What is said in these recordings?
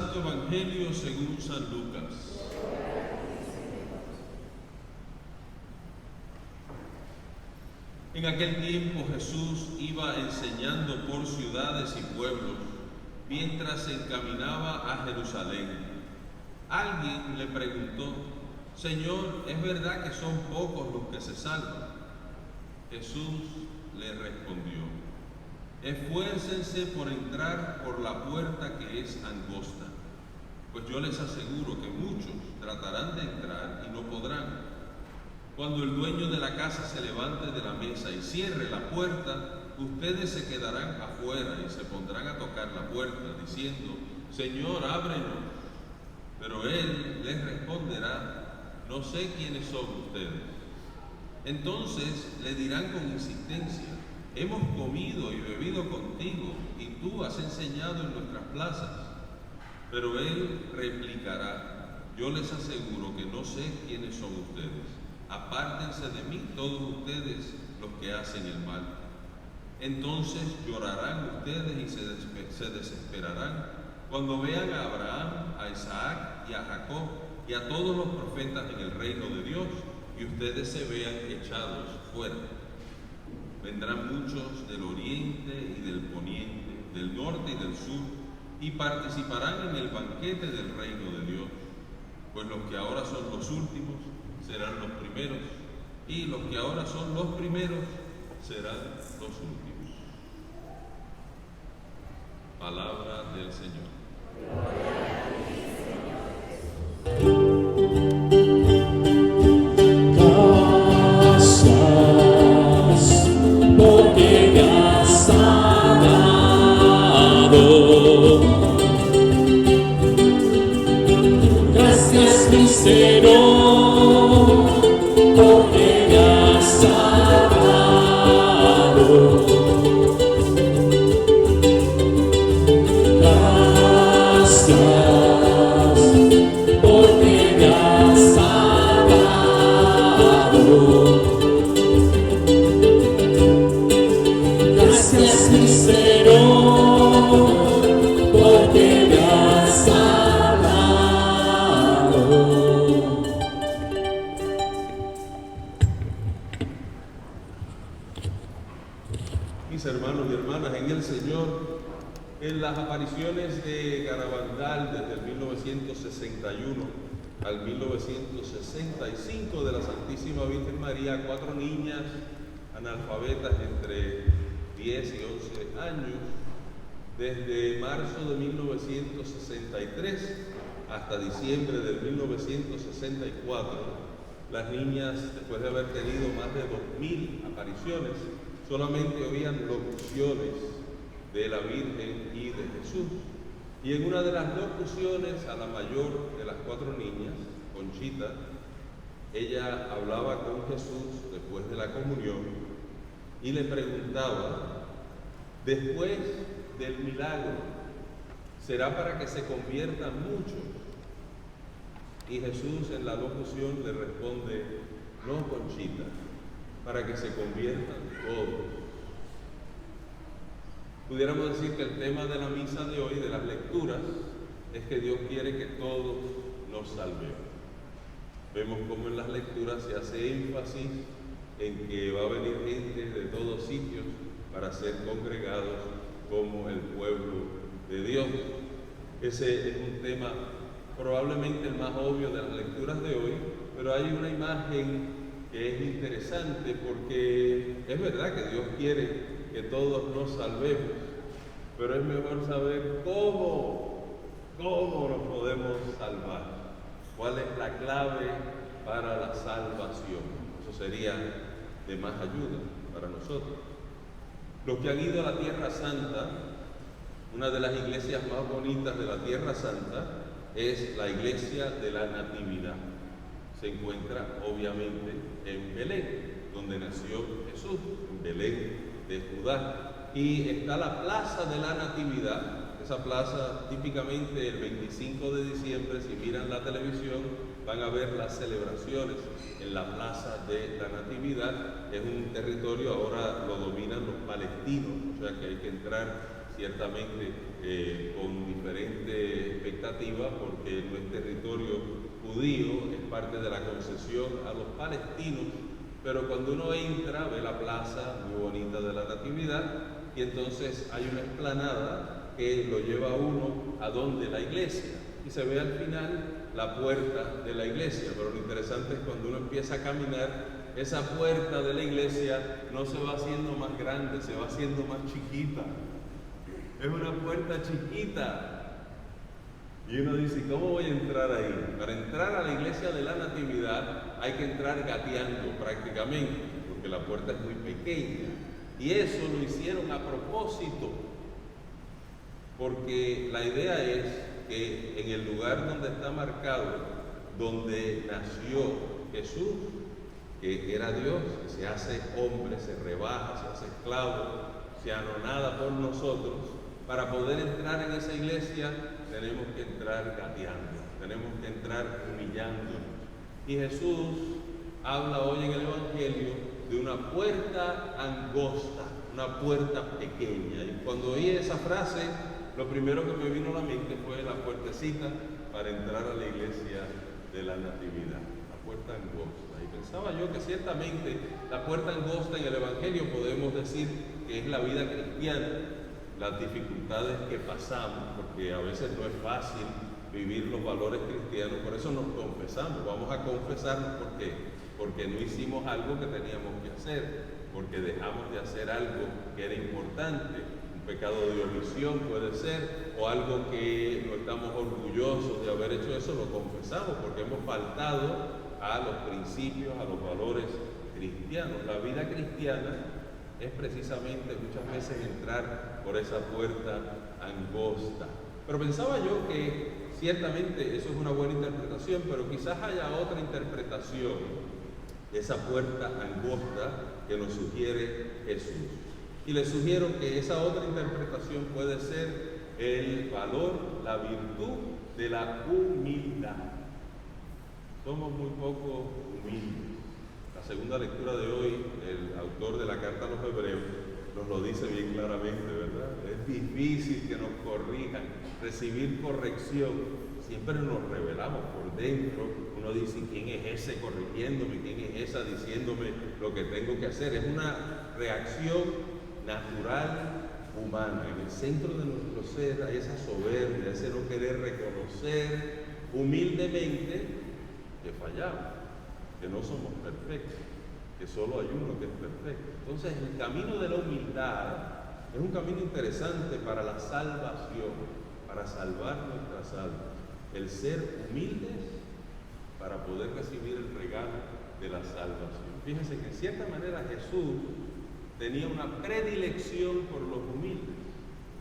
Santo Evangelio según San Lucas. En aquel tiempo Jesús iba enseñando por ciudades y pueblos, mientras se encaminaba a Jerusalén. Alguien le preguntó: Señor, ¿es verdad que son pocos los que se salvan? Jesús le respondió: esfuércense por entrar por la puerta que es angosta, pues yo les aseguro que muchos tratarán de entrar y no podrán. Cuando el dueño de la casa se levante de la mesa y cierre la puerta, ustedes se quedarán afuera y se pondrán a tocar la puerta, diciendo: Señor, ábrenos. Pero él les responderá: no sé quiénes son ustedes. Entonces le dirán con insistencia: hemos comido y bebido contigo, y tú has enseñado en nuestras plazas. Pero él replicará: yo les aseguro que no sé quiénes son ustedes. Apártense de mí todos ustedes los que hacen el mal. Entonces llorarán ustedes y se desesperarán cuando vean a Abraham, a Isaac y a Jacob y a todos los profetas en el reino de Dios, y ustedes se vean echados fuera. Vendrán muchos del oriente y del poniente, del norte y del sur, y participarán en el banquete del reino de Dios. Pues los que ahora son los últimos serán los primeros, y los que ahora son los primeros serán los últimos. Palabra del Señor. Gracias porque me has sanado. Gracias, mi Señor, porque me has salvado. Gracias porque me has salvado. Gracias, mi Señor, porque me has salvado. Mis hermanos y hermanas en el Señor, en las apariciones de Garabandal desde el 1961 al 1965 de la Santísima Virgen María, 4 niñas analfabetas entre 10 y 11 años, desde marzo de 1963 hasta diciembre de 1964, las niñas, después de haber tenido más de 2000 apariciones, solamente oían locuciones de la Virgen y de Jesús. Y en una de las locuciones, a la mayor de las 4 niñas, Conchita, ella hablaba con Jesús después de la comunión y le preguntaba: después del milagro, ¿será para que se conviertan muchos? Y Jesús en la locución le responde: no, Conchita, para que se conviertan todos. Pudiéramos decir que el tema de la misa de hoy, de las lecturas, es que Dios quiere que todos nos salvemos. Vemos cómo en las lecturas se hace énfasis en que va a venir gente de todos sitios para ser congregados como el pueblo de Dios. Ese es un tema probablemente el más obvio de las lecturas de hoy, pero hay una imagen que es interesante porque es verdad que Dios quiere que todos nos salvemos, pero es mejor saber cómo nos podemos salvar. ¿Cuál es la clave para la salvación? Eso sería de más ayuda para nosotros. Los que han ido a la Tierra Santa, una de las iglesias más bonitas de la Tierra Santa es la iglesia de la Natividad. Se encuentra obviamente en Belén, donde nació Jesús, en Belén de Judá, y está la plaza de la Natividad. Esa plaza, típicamente el 25 de diciembre, si miran la televisión, van a ver las celebraciones en la plaza de la Natividad. Es un territorio, ahora lo dominan los palestinos, o sea que hay que entrar ciertamente con diferente expectativa, porque no es territorio judío, es parte de la concesión a los palestinos, pero cuando uno entra ve la plaza muy bonita de la Natividad y entonces hay una explanada que lo lleva a uno a donde la iglesia y se ve al final la puerta de la iglesia. Pero lo interesante es cuando uno empieza a caminar, esa puerta de la iglesia no se va haciendo más grande, se va haciendo más chiquita. Es una puerta chiquita. Y uno dice, ¿cómo voy a entrar ahí? Para entrar a la iglesia de la Natividad hay que entrar gateando prácticamente, porque la puerta es muy pequeña. Y eso lo hicieron a propósito, porque la idea es que en el lugar donde está marcado, donde nació Jesús, que era Dios, que se hace hombre, se rebaja, se hace esclavo, se anonada por nosotros, para poder entrar en esa iglesia tenemos que entrar gateando, tenemos que entrar humillándonos. Y Jesús habla hoy en el Evangelio de una puerta angosta, una puerta pequeña. Y cuando oí esa frase, lo primero que me vino a la mente fue la puertecita para entrar a la iglesia de la Natividad, la puerta angosta. Y pensaba yo que ciertamente la puerta angosta en el Evangelio podemos decir que es la vida cristiana, las dificultades que pasamos, porque a veces no es fácil vivir los valores cristianos, por eso nos confesamos, vamos a confesarnos porque no hicimos algo que teníamos que hacer, porque dejamos de hacer algo que era importante, un pecado de omisión puede ser, o algo que no estamos orgullosos de haber hecho, eso lo confesamos, porque hemos faltado a los principios, a los valores cristianos. La vida cristiana es precisamente muchas veces entrar por esa puerta angosta. Pero pensaba yo que ciertamente eso es una buena interpretación, pero quizás haya otra interpretación de esa puerta angosta que nos sugiere Jesús. Y les sugiero que esa otra interpretación puede ser el valor, la virtud de la humildad. Somos muy poco humildes. La segunda lectura de hoy, el autor de la carta a los Hebreos nos lo dice bien claramente, ¿verdad? Es difícil que nos corrijan, recibir corrección. Siempre nos rebelamos por dentro. Uno dice, ¿quién es ese corrigiéndome? ¿Quién es esa diciéndome lo que tengo que hacer? Es una reacción natural humana. En el centro de nuestro ser hay esa soberbia, ese no querer reconocer humildemente que fallamos, que no somos perfectos, que solo hay uno que es perfecto. Entonces el camino de la humildad es un camino interesante para la salvación, para salvar nuestras almas. El ser humildes para poder recibir el regalo de la salvación. Fíjense que en cierta manera Jesús tenía una predilección por los humildes.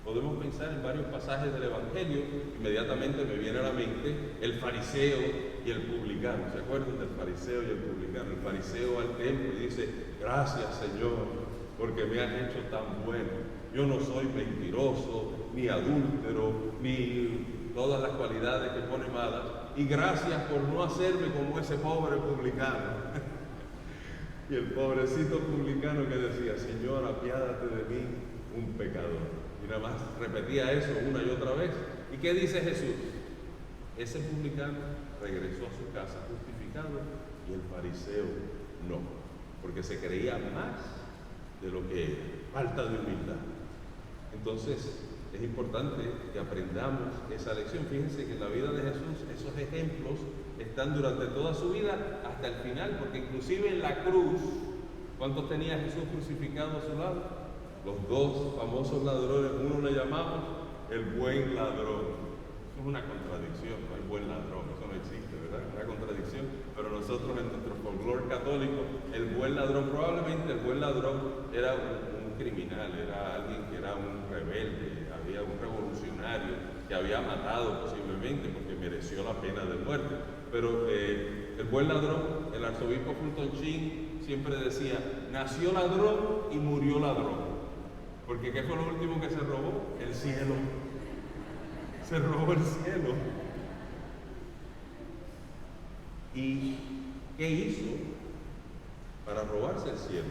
Podemos pensar en varios pasajes del Evangelio, inmediatamente me viene a la mente el fariseo y el publicano. ¿Se acuerdan del fariseo y el publicano? El fariseo va al templo y dice, gracias Señor, porque me has hecho tan bueno. Yo no soy mentiroso, ni adúltero, ni todas las cualidades que pone malas. Y gracias por no hacerme como ese pobre publicano. Y el pobrecito publicano que decía, Señor, apiádate de mí, un pecador. Y nada más repetía eso una y otra vez. ¿Y qué dice Jesús? Ese publicano regresó a su casa justificado y el fariseo no, porque se creía más de lo que era. Falta de humildad. Entonces es importante que aprendamos esa lección. Fíjense que en la vida de Jesús esos ejemplos están durante toda su vida hasta el final, porque inclusive en la cruz, ¿cuántos tenía Jesús crucificado a su lado? Los dos famosos ladrones. Uno le llamamos el buen ladrón. Eso es una contradicción, no hay buen ladrón, eso no existe, ¿verdad? Una contradicción, pero nosotros en nuestro folclore católico, el buen ladrón, probablemente el buen ladrón era un criminal, era alguien que era un rebelde, había un revolucionario que había matado posiblemente porque mereció la pena de muerte. Pero el buen ladrón, el arzobispo Fulton Sheen siempre decía, nació ladrón y murió ladrón. Porque ¿qué fue lo último que se robó? El cielo. Se robó el cielo. ¿Y qué hizo para robarse el cielo?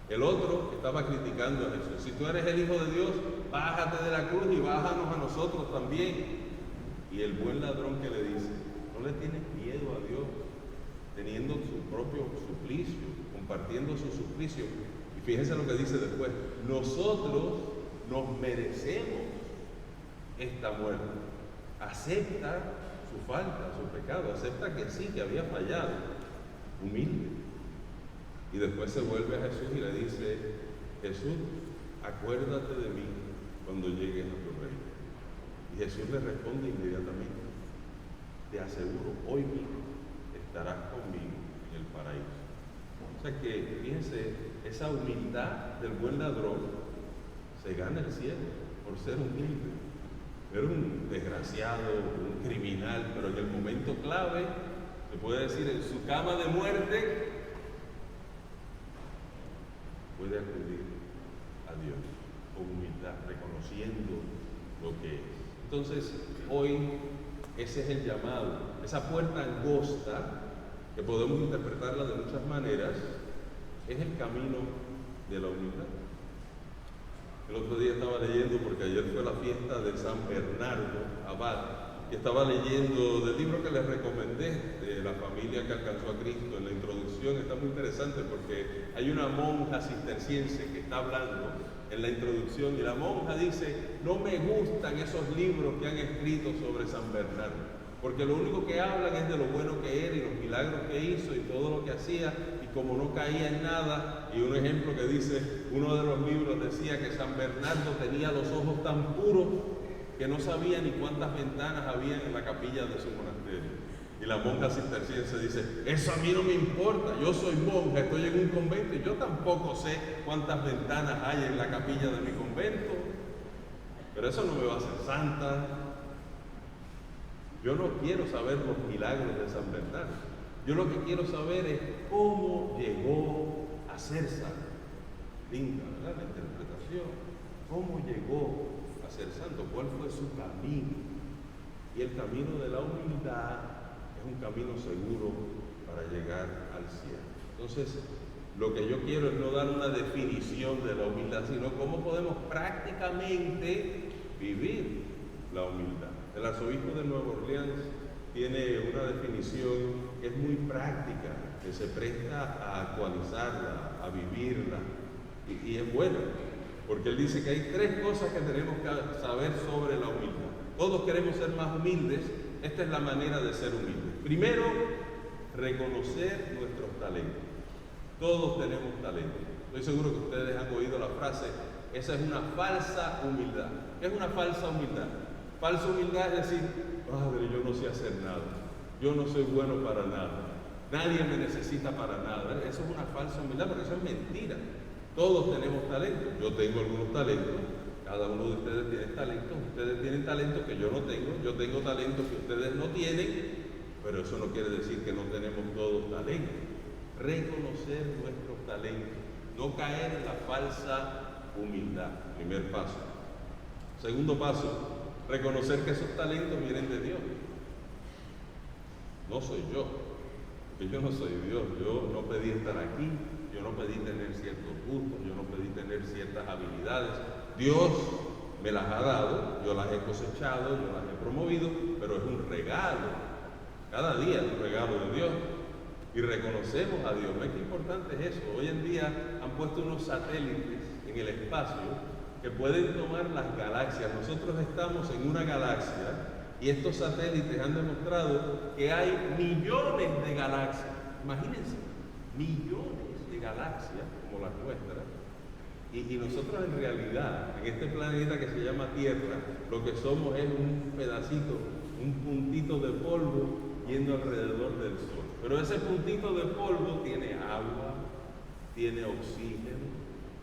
El otro estaba criticando a Jesús. Si tú eres el Hijo de Dios, bájate de la cruz y bájanos a nosotros también. Y el buen ladrón que le dice, no le tienes miedo a Dios, teniendo su propio suplicio, compartiendo su suplicio. Y fíjense lo que dice después, nosotros nos merecemos esta muerte. Acepta su falta, su pecado, acepta que sí, que había fallado, humilde. Y después se vuelve a Jesús y le dice, Jesús, acuérdate de mí cuando llegues a tu reino. Y Jesús le responde inmediatamente, te aseguro, hoy mismo estarás conmigo en el paraíso. O sea que, fíjense, esa humildad del buen ladrón se gana el cielo por ser humilde. Era un desgraciado, un criminal, pero en el momento clave, se puede decir, en su cama de muerte, puede acudir a Dios con humildad, reconociendo lo que es. Entonces, hoy ese es el llamado, esa puerta angosta, que podemos interpretarla de muchas maneras, es el camino de la humildad. El otro día estaba leyendo, porque ayer fue la fiesta de San Bernardo Abad, y estaba leyendo del libro que les recomendé, de la familia que alcanzó a Cristo. En la introducción está muy interesante porque hay una monja cisterciense que está hablando en la introducción, y la monja dice, no me gustan esos libros que han escrito sobre San Bernardo, porque lo único que hablan es de lo bueno que era y los milagros que hizo y todo lo que hacía, y como no caía en nada. Y un ejemplo que dice, uno de los libros decía que San Bernardo tenía los ojos tan puros que no sabía ni cuántas ventanas había en la capilla de su monasterio. Y la monja cisterciense dice, eso a mí no me importa, yo soy monja, estoy en un convento y yo tampoco sé cuántas ventanas hay en la capilla de mi convento, pero eso no me va a hacer santa. Yo no quiero saber los milagros de San Bernardo, yo lo que quiero saber es cómo llegó a ser santo. Linda, ¿verdad? La interpretación, cómo llegó a ser santo, cuál fue su camino. Y el camino de la humildad es un camino seguro para llegar al cielo. Entonces, lo que yo quiero es no dar una definición de la humildad, sino cómo podemos prácticamente vivir la humildad. El arzobispo de Nueva Orleans tiene una definición que es muy práctica, que se presta a actualizarla, a vivirla, y es buena, porque él dice que hay tres cosas que tenemos que saber sobre la humildad. Todos queremos ser más humildes. Esta es la manera de ser humildes. Primero, reconocer nuestros talentos. Todos tenemos talentos. Estoy seguro que ustedes han oído la frase, esa es una falsa humildad. ¿Qué es una falsa humildad? Falsa humildad es decir, padre, yo no sé hacer nada, yo no soy bueno para nada, nadie me necesita para nada. Eso es una falsa humildad, porque eso es mentira. Todos tenemos talentos. Yo tengo algunos talentos. Cada uno de ustedes tiene talentos, ustedes tienen talentos que yo no tengo, yo tengo talentos que ustedes no tienen, pero eso no quiere decir que no tenemos todos talentos. Reconocer nuestros talentos, no caer en la falsa humildad, primer paso. Segundo paso, reconocer que esos talentos vienen de Dios. No soy yo, porque yo no soy Dios, yo no pedí estar aquí, yo no pedí tener ciertos gustos, yo no pedí tener ciertas habilidades. Dios me las ha dado, yo las he cosechado, yo las he promovido, pero es un regalo. Cada día es un regalo de Dios. Y reconocemos a Dios. ¿Ves qué importante es eso? Hoy en día han puesto unos satélites en el espacio que pueden tomar las galaxias. Nosotros estamos en una galaxia y estos satélites han demostrado que hay millones de galaxias. Imagínense, millones de galaxias como las nuestras. Y nosotros en realidad, en este planeta que se llama Tierra, lo que somos es un pedacito, un puntito de polvo yendo alrededor del Sol. Pero ese puntito de polvo tiene agua, tiene oxígeno,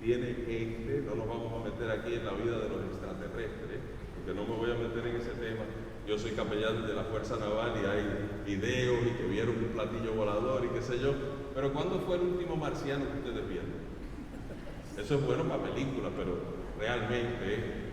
tiene gente. No nos vamos a meter aquí en la vida de los extraterrestres, porque no me voy a meter en ese tema. Yo soy capellán de la Fuerza Naval y hay videos y que vieron un platillo volador y qué sé yo. Pero ¿cuándo fue el último marciano que ustedes vieron? Eso es bueno para películas, pero realmente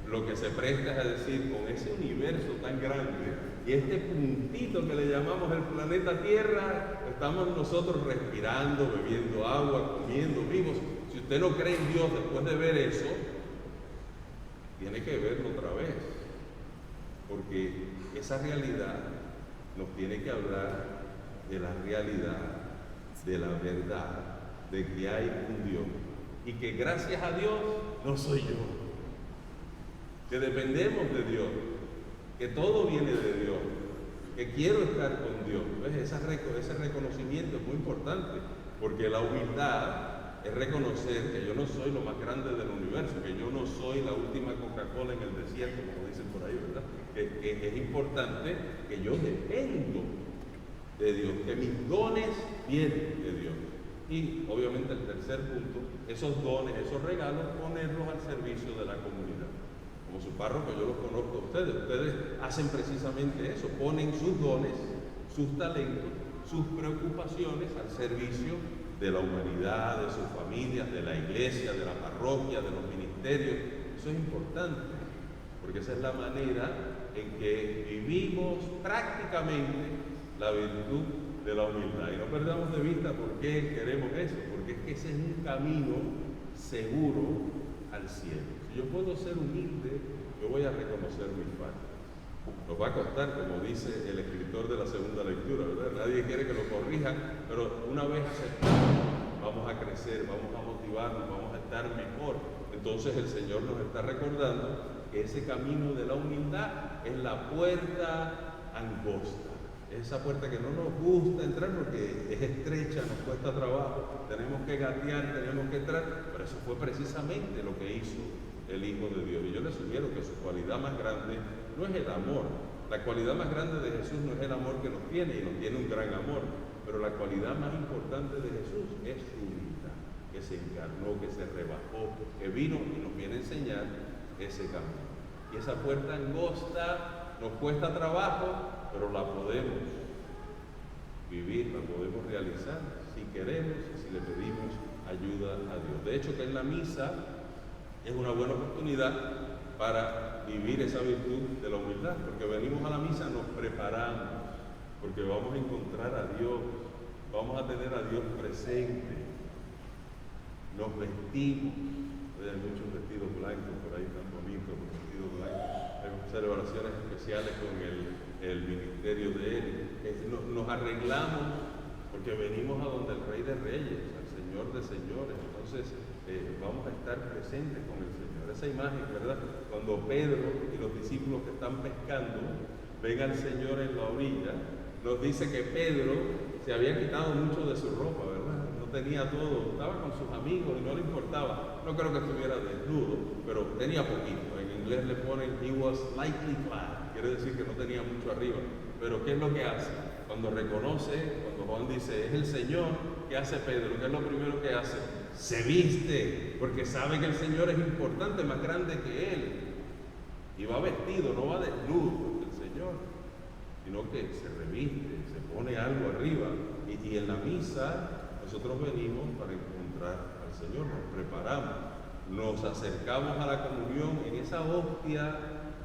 lo que se presta es a decir, con ese universo tan grande, Y este puntito que le llamamos el planeta Tierra, estamos nosotros respirando, bebiendo agua, comiendo, vivos. Si usted no cree en Dios después de ver eso, tiene que verlo otra vez. Porque esa realidad nos tiene que hablar de la realidad, de la verdad, de que hay un Dios. Y que gracias a Dios no soy yo. Que dependemos de Dios. Que todo viene de Dios. Que quiero estar con Dios. ¿Ves? Ese reconocimiento es muy importante. Porque la humildad es reconocer que yo no soy lo más grande del universo. Que yo no soy la última Coca-Cola en el desierto, como dicen por ahí, ¿verdad? Que es importante que yo dependo de Dios. Que mis dones vienen de Dios. Y obviamente el tercer punto, esos dones, esos regalos, ponerlos al servicio de la comunidad. Como su párroco, yo los conozco a ustedes. Ustedes hacen precisamente eso, ponen sus dones, sus talentos, sus preocupaciones al servicio de la humanidad, de sus familias, de la iglesia, de la parroquia, de los ministerios. Eso es importante, porque esa es la manera en que vivimos prácticamente la virtud de la humildad. Y no perdamos de vista por qué queremos eso, porque es que ese es un camino seguro al cielo. Si yo puedo ser humilde, yo voy a reconocer mis faltas. Nos va a costar, como dice el escritor de la segunda lectura, ¿verdad? Nadie quiere que lo corrijan, pero una vez aceptado, vamos a crecer, vamos a motivarnos, vamos a estar mejor. Entonces el Señor nos está recordando que ese camino de la humildad es la puerta angosta. Es esa puerta que no nos gusta entrar porque es estrecha, nos cuesta trabajo, tenemos que gatear, tenemos que entrar, pero eso fue precisamente lo que hizo el Hijo de Dios. Y yo les sugiero que su cualidad más grande no es el amor. La cualidad más grande de Jesús no es el amor que nos tiene, y nos tiene un gran amor, pero la cualidad más importante de Jesús es su humildad, que se encarnó, que se rebajó, que vino y nos viene a enseñar ese camino. Y esa puerta angosta nos cuesta trabajo, pero la podemos vivir, la podemos realizar si queremos y si le pedimos ayuda a Dios. De hecho, que en la misa es una buena oportunidad para vivir esa virtud de la humildad, porque venimos a la misa, nos preparamos, porque vamos a encontrar a Dios, vamos a tener a Dios presente, nos vestimos. Hay muchos vestidos blancos por ahí tan bonitos, los vestidos blancos. Hay celebraciones especiales con el ministerio de Él. Nos arreglamos porque venimos a donde el Rey de Reyes, al Señor de Señores. Entonces vamos a estar presentes con el Señor. Esa imagen, ¿verdad? Cuando Pedro y los discípulos que están pescando ven al Señor en la orilla, nos dice que Pedro se había quitado mucho de su ropa, ¿verdad? No tenía todo, estaba con sus amigos y no le importaba. No creo que estuviera desnudo, pero tenía poquito. En inglés le ponen he was lightly clad, quiere decir que no tenía mucho arriba. Pero ¿qué es lo que hace? Cuando reconoce, cuando Juan dice es el Señor, ¿qué hace Pedro? ¿Qué es lo primero que hace? Se viste, porque sabe que el Señor es importante, más grande que él. Y va vestido, no va desnudo, el Señor, sino que se reviste, se pone algo arriba. Y en la misa nosotros venimos para encontrar al Señor, nos preparamos, nos acercamos a la comunión. En esa hostia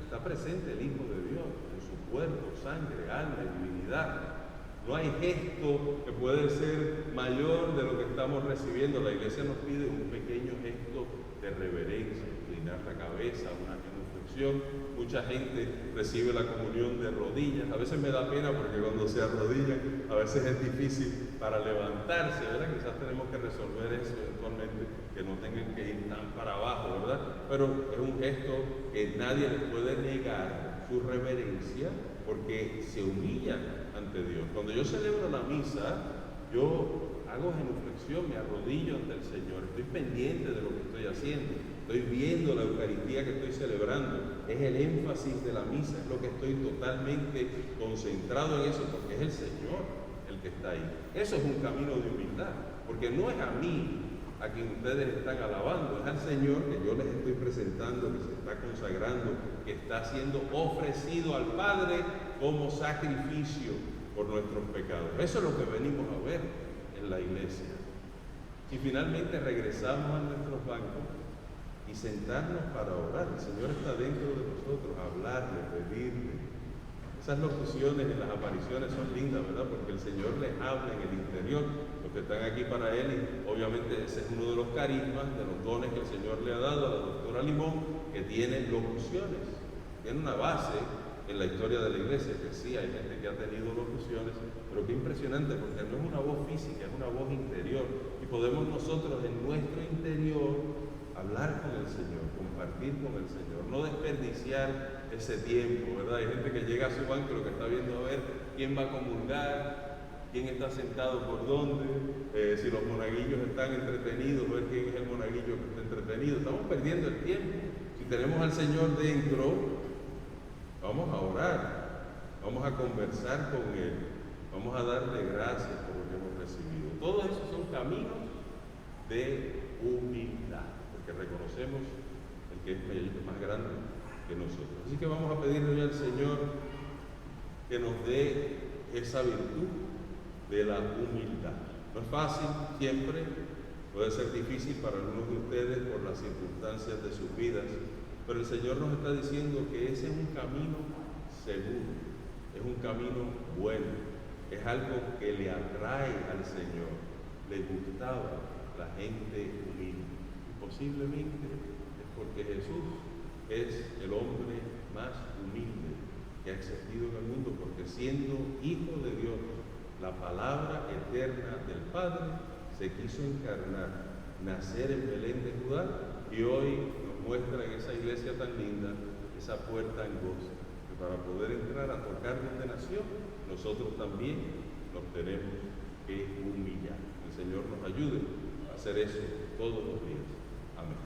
está presente el Hijo de Dios, en su cuerpo, sangre, alma y divinidad. No hay gesto que puede ser mayor de lo que estamos recibiendo. La Iglesia nos pide un pequeño gesto de reverencia, inclinar la cabeza, una genuflexión. Mucha gente recibe la comunión de rodillas. A veces me da pena porque cuando se arrodillan, a veces es difícil para levantarse, ¿verdad? Quizás tenemos que resolver eso eventualmente, que no tengan que ir tan para abajo, ¿verdad? Pero es un gesto que nadie les puede negar su reverencia, porque se humillan ante Dios. Cuando yo celebro la misa, yo hago genuflexión, me arrodillo ante el Señor, estoy pendiente de lo que estoy haciendo, estoy viendo la Eucaristía que estoy celebrando, es el énfasis de la misa, es lo que estoy totalmente concentrado en eso, porque es el Señor el que está ahí. Eso es un camino de humildad, porque no es a mí a quien ustedes están alabando, es al Señor que yo les estoy presentando, que se está consagrando, que está siendo ofrecido al Padre como sacrificio por nuestros pecados. Eso es lo que venimos a ver en la iglesia. Y finalmente regresamos a nuestros bancos y sentarnos para orar. El Señor está dentro de nosotros, hablarle, pedirle. Esas locuciones en las apariciones son lindas, ¿verdad? Porque el Señor les habla en el interior. Los que están aquí para Él, y obviamente ese es uno de los carismas, de los dones que el Señor le ha dado a la doctora Limón, que tiene locuciones. Tiene una base en la historia de la iglesia, que sí, hay gente que ha tenido locuciones, pero qué impresionante, porque no es una voz física, es una voz interior. Y podemos nosotros en nuestro interior hablar con el Señor, compartir con el Señor, no desperdiciar ese tiempo, ¿verdad? Hay gente que llega a su banco, lo que está viendo a ver quién va a comulgar, quién está sentado por dónde, si los monaguillos están entretenidos, ver quién es el monaguillo que está entretenido. Estamos perdiendo el tiempo. Si tenemos al Señor dentro, vamos a orar, vamos a conversar con Él, vamos a darle gracias por lo que hemos recibido. Todos esos son caminos de humildad, porque reconocemos el que es más grande que nosotros. Así que vamos a pedirle hoy al Señor que nos dé esa virtud de la humildad. No es fácil siempre, puede ser difícil para algunos de ustedes por las circunstancias de sus vidas, pero el Señor nos está diciendo que ese es un camino seguro, es un camino bueno, es algo que le atrae al Señor, le gustaba la gente humilde. Y posiblemente es porque Jesús es el hombre más humilde que ha existido en el mundo, porque siendo Hijo de Dios, la palabra eterna del Padre se quiso encarnar, nacer en Belén de Judá, y hoy nos muestra en esa iglesia tan linda esa puerta angosta, que para poder entrar a tocar donde nació, nosotros también nos tenemos que humillar. Que el Señor nos ayude a hacer eso todos los días. Amén.